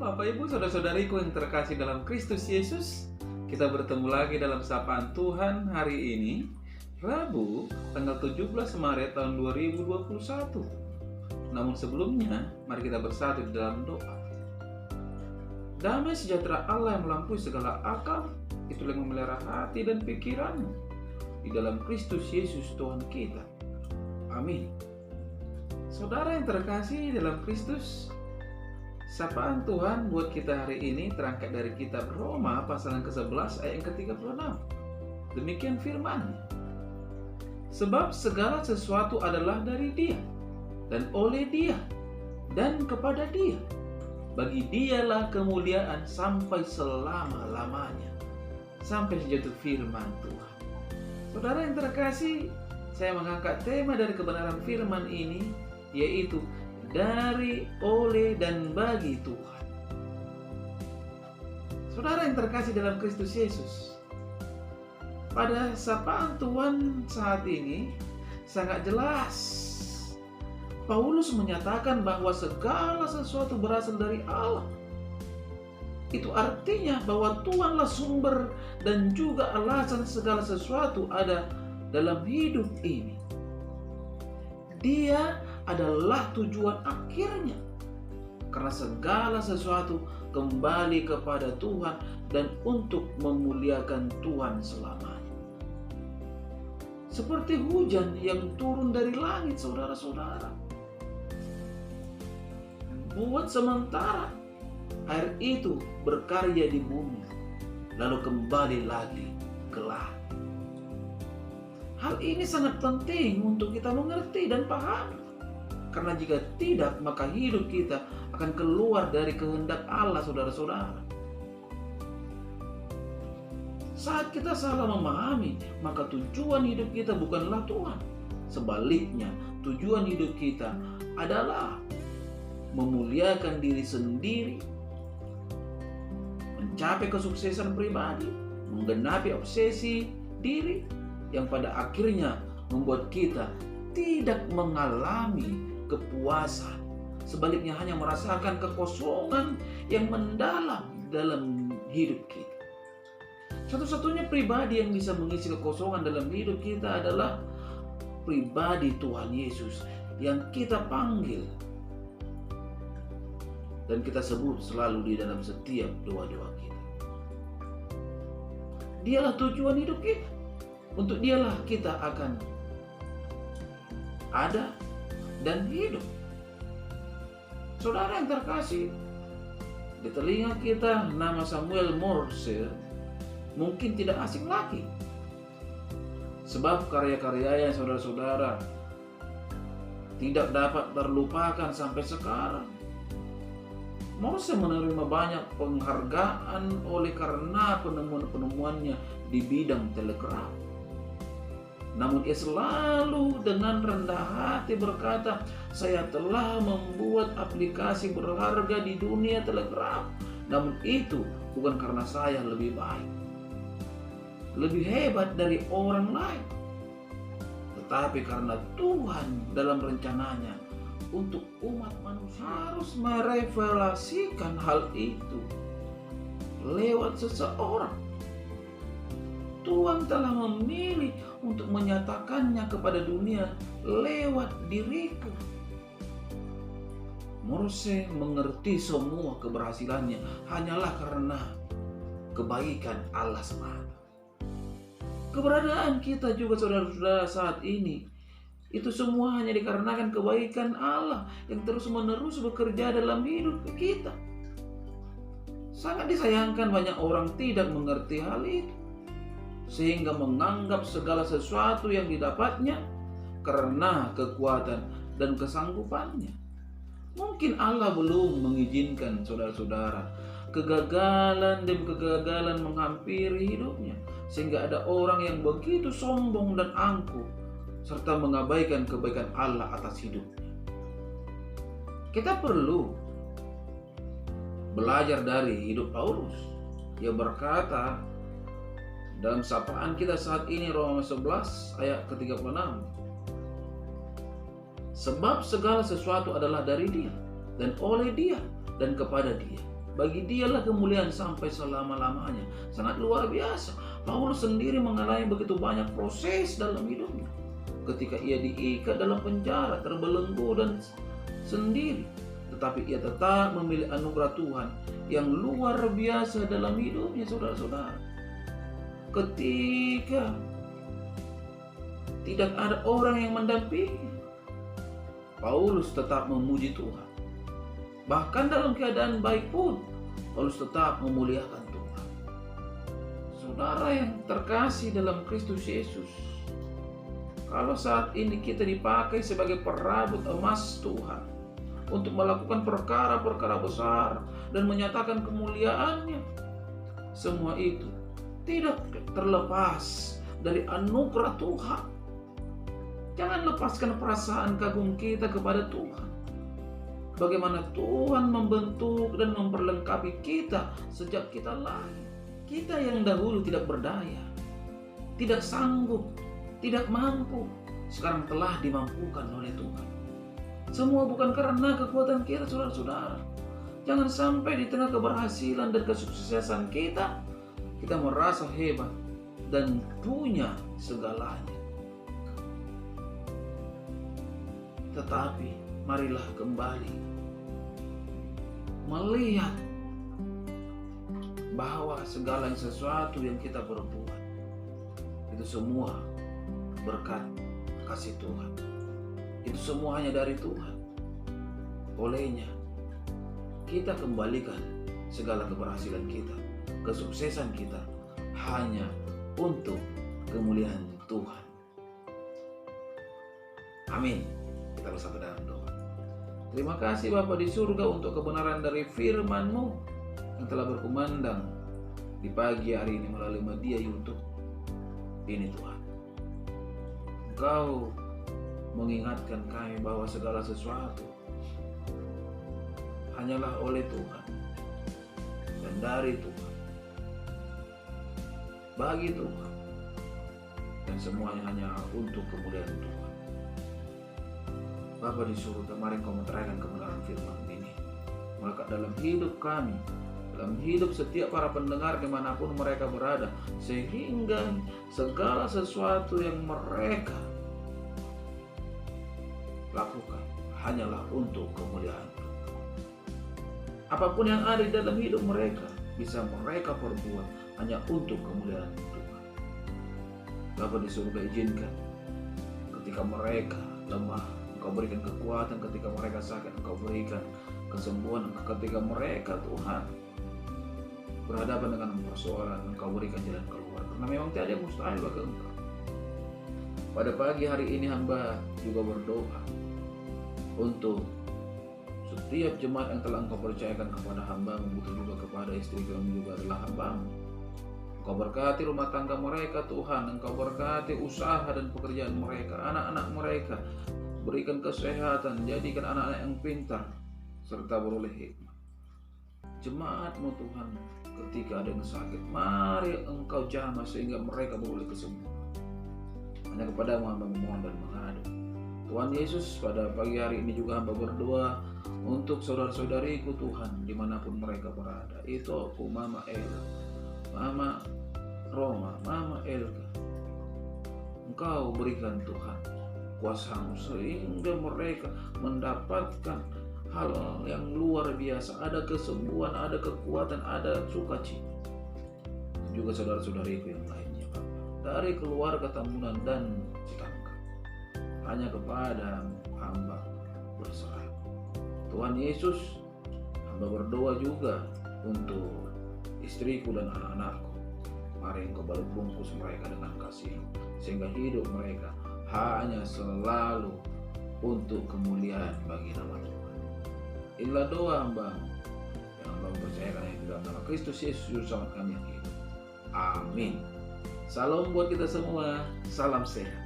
Bapak Ibu, saudara-saudariku yang terkasih dalam Kristus Yesus, kita bertemu lagi dalam sapaan Tuhan hari ini, Rabu, tanggal 17 Maret tahun 2021. Namun sebelumnya, mari kita bersatu di dalam doa. Damai sejahtera Allah yang melampaui segala akal, itulah yang memelihara hati dan pikiranmu di dalam Kristus Yesus Tuhan kita. Amin. Saudara yang terkasih dalam Kristus, sapaan Tuhan buat kita hari ini terangkat dari kitab Roma pasal yang ke-11 ayat yang ke-36. Demikian firman. Sebab segala sesuatu adalah dari Dia, dan oleh Dia, dan kepada Dia. Bagi Dialah kemuliaan sampai selama-lamanya. Sampai sejatuh firman Tuhan. Saudara yang terkasih, saya mengangkat tema dari kebenaran firman ini, yaitu dari, oleh, dan bagi Tuhan. Saudara yang terkasih dalam Kristus Yesus, pada sapaan Tuhan saat ini sangat jelas Paulus menyatakan bahwa segala sesuatu berasal dari Allah. Itu artinya bahwa Tuhanlah sumber dan juga alasan segala sesuatu ada dalam hidup ini. Dia adalah tujuan akhirnya, karena segala sesuatu kembali kepada Tuhan dan untuk memuliakan Tuhan selamanya. Seperti hujan yang turun dari langit, saudara-saudara, buat sementara air itu berkarya di bumi, lalu kembali lagi ke langit. Hal ini sangat penting untuk kita mengerti dan pahami. Karena jika tidak, maka hidup kita akan keluar dari kehendak Allah, saudara-saudara. Saat kita salah memahami, maka tujuan hidup kita bukanlah Tuhan. Sebaliknya, tujuan hidup kita adalah memuliakan diri sendiri, mencapai kesuksesan pribadi, menggenapi obsesi diri, yang pada akhirnya membuat kita tidak mengalami kepuasan. Sebaliknya hanya merasakan kekosongan yang mendalam dalam hidup kita. Satu-satunya pribadi yang bisa mengisi kekosongan dalam hidup kita adalah pribadi Tuhan Yesus yang kita panggil dan kita sebut selalu di dalam setiap doa-doa kita. Dialah tujuan hidup kita. Untuk Dialah kita akan ada dan hidup. Saudara yang terkasih, di telinga kita nama Samuel Morse mungkin tidak asing lagi. Sebab karya-karyanya, saudara-saudara, tidak dapat terlupakan sampai sekarang. Morse menerima banyak penghargaan oleh karena penemuan-penemuannya di bidang telegraf. Namun ia selalu dengan rendah hati berkata, saya telah membuat aplikasi berharga di dunia telegraf. Namun itu bukan karena saya lebih baik, lebih hebat dari orang lain, tetapi karena Tuhan dalam rencananya untuk umat manusia harus merevelasikan hal itu lewat seseorang. Tuhan telah memilih untuk menyatakannya kepada dunia lewat diriku. Morse mengerti semua keberhasilannya hanyalah karena kebaikan Allah semata. Keberadaan kita juga, saudara-saudara, saat ini itu semua hanya dikarenakan kebaikan Allah yang terus-menerus bekerja dalam hidup kita. Sangat disayangkan banyak orang tidak mengerti hal itu, sehingga menganggap segala sesuatu yang didapatnya karena kekuatan dan kesanggupannya. Mungkin Allah belum mengizinkan saudara-saudara kegagalan demi kegagalan menghampiri hidupnya, sehingga ada orang yang begitu sombong dan angkuh serta mengabaikan kebaikan Allah atas hidupnya. Kita perlu belajar dari hidup Paulus yang berkata dalam sapaan kita saat ini, Roma 11 ayat ke-36. Sebab segala sesuatu adalah dari Dia, dan oleh Dia, dan kepada Dia. Bagi dialah kemuliaan sampai selama-lamanya. Sangat luar biasa. Paulus sendiri mengalami begitu banyak proses dalam hidupnya. Ketika ia diikat dalam penjara, terbelenggu dan sendiri, tetapi ia tetap memilih anugerah Tuhan yang luar biasa dalam hidupnya, saudara-saudara. Ketika tidak ada orang yang mendampingi, Paulus tetap memuji Tuhan. Bahkan dalam keadaan baik pun, Paulus tetap memuliakan Tuhan. Saudara yang terkasih dalam Kristus Yesus, kalau saat ini kita dipakai sebagai perabot emas Tuhan untuk melakukan perkara-perkara besar dan menyatakan kemuliaan-Nya, semua itu tidak terlepas dari anugerah Tuhan. Jangan lepaskan perasaan kagum kita kepada Tuhan. Bagaimana Tuhan membentuk dan memperlengkapi kita sejak kita lahir. Kita yang dahulu tidak berdaya, tidak sanggup, tidak mampu, sekarang telah dimampukan oleh Tuhan. Semua bukan karena kekuatan kita, saudara-saudara. Jangan sampai di tengah keberhasilan dan kesuksesan kita merasa hebat dan punya segalanya. Tetapi marilah kembali melihat bahwa segala sesuatu yang kita perbuat itu semua berkat kasih Tuhan. Itu semua hanya dari Tuhan. Olehnya kita kembalikan segala keberhasilan kita, kesuksesan kita hanya untuk kemuliaan Tuhan. Amin. Kita bersatu dalam doa. Terima kasih Bapa di surga untuk kebenaran dari firman-Mu yang telah berkumandang di pagi hari ini melalui media YouTube ini Tuhan. Engkau mengingatkan kami bahwa segala sesuatu hanyalah oleh Tuhan dan dari Tuhan, bagi Tuhan, dan semuanya hanya untuk kemuliaan Tuhan. Bapa di surga, mari Kau menerangkan kebenaran firman ini melekat dalam hidup kami, dalam hidup setiap para pendengar dimanapun mereka berada, sehingga segala sesuatu yang mereka lakukan hanyalah untuk kemuliaan Tuhan. Apapun yang ada di dalam hidup mereka bisa mereka perbuat hanya untuk kemuliaan Tuhan. Bapa di surga, izinkan ketika mereka lemah, Engkau berikan kekuatan. Ketika mereka sakit, Engkau berikan kesembuhan. Ketika mereka Tuhan berhadapan dengan persoalan, Engkau berikan jalan keluar. Karena memang tiada yang mustahil bagi Engkau. Pada pagi hari ini hamba juga berdoa untuk setiap jemaat yang telah Engkau percayakan kepada hamba, begitu juga kepada istri kami juga adalah hamba-Mu. Engkau berkati rumah tangga mereka Tuhan. Engkau berkati usaha dan pekerjaan mereka, anak-anak mereka. Berikan kesehatan, jadikan anak-anak yang pintar serta beroleh hikmah. Jemaat-Mu Tuhan, ketika ada yang sakit, mari Engkau jamah sehingga mereka beroleh kesembuhan. Hanya kepada-Mu hamba memohon dan mengadu. Tuhan Yesus, pada pagi hari ini juga hamba berdoa untuk saudara-saudariku Tuhan dimanapun mereka berada. Itu aku, Mama Ella, Mama Roma, Mama Elga. Engkau berikan Tuhan kuasa-Mu sehingga mereka mendapatkan hal yang luar biasa. Ada kesembuhan, ada kekuatan, ada sukacita. Juga saudara-saudariku yang lainnya Bapak, dari keluarga Tambunan dan Citangka, hanya kepada hamba berserah. Tuhan Yesus, hamba berdoa juga untuk istriku dan anak-anakku. Mari Engkau balut bungkus mereka dengan kasih, sehingga hidup mereka hanya selalu untuk kemuliaan bagi nama Tuhan. Inilah doa hamba yang hamba percayakan yang dalam nama Kristus Yesus Juru Selamat kami yang hidup. Amin. Salam buat kita semua. Salam sehat.